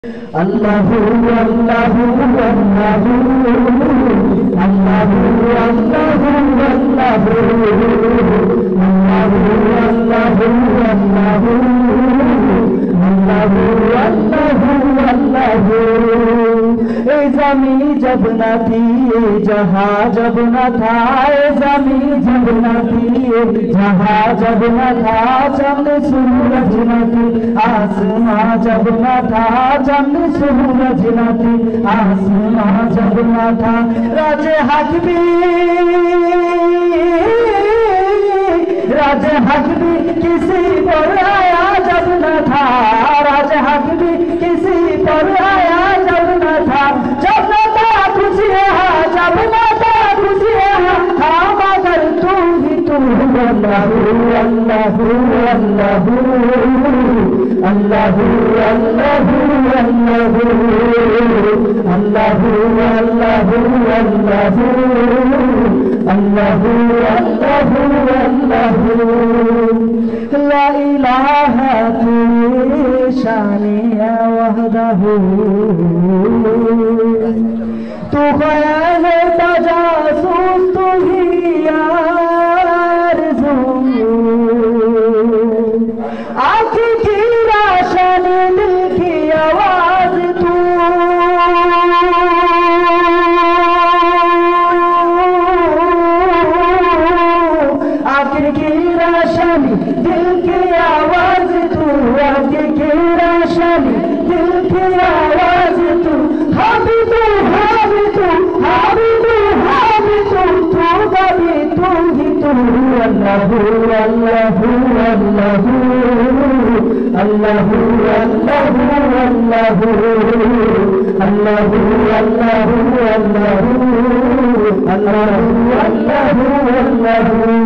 Allahu Allahu Allahu Allahu Allahu ज़मी जब न थी जहाँ जब न था, ज़मी जब न थी जहाँ जब न था, चंद सूरज न थी आसमां जब न था, चंद सूरज न थी आसमां जब न था। राजे हक भी किसी पर आया जब न था, राजे हक भी किसी पर आया जब न था। जब न था कुछ यहाँ, जब न था कुछ यहाँ, हाँ मगर तू ही तू। अल्लाहु अल्लाहु अल्लाहु अल्लाहु अल्लाहु अल्लाहु अल्लाहु अल्लाहु अल्लाहु अल्लाहु अल्लाहु ला इलाहा तेरी शानिया वहदहू। तू ख्याल तजासूस तू ही आरज़ू, आँखी की रोशन दिल की आवाज़ तू, आँखी की रोशन दिल की आवाज़ तू, आँखी की रोशन दिल की आवाज़ तू। हाबी तू हाबी तू हाबी तू हाबी तू, तू कभी तू ही तू। अल्लाहु अल्लाहु अल्लाहु अल्लाहु अल्लाहु अल्लाहु अल्लाहु अल्लाहु अल्लाहु अल्लाहु अल्लाहु अल्लाहु।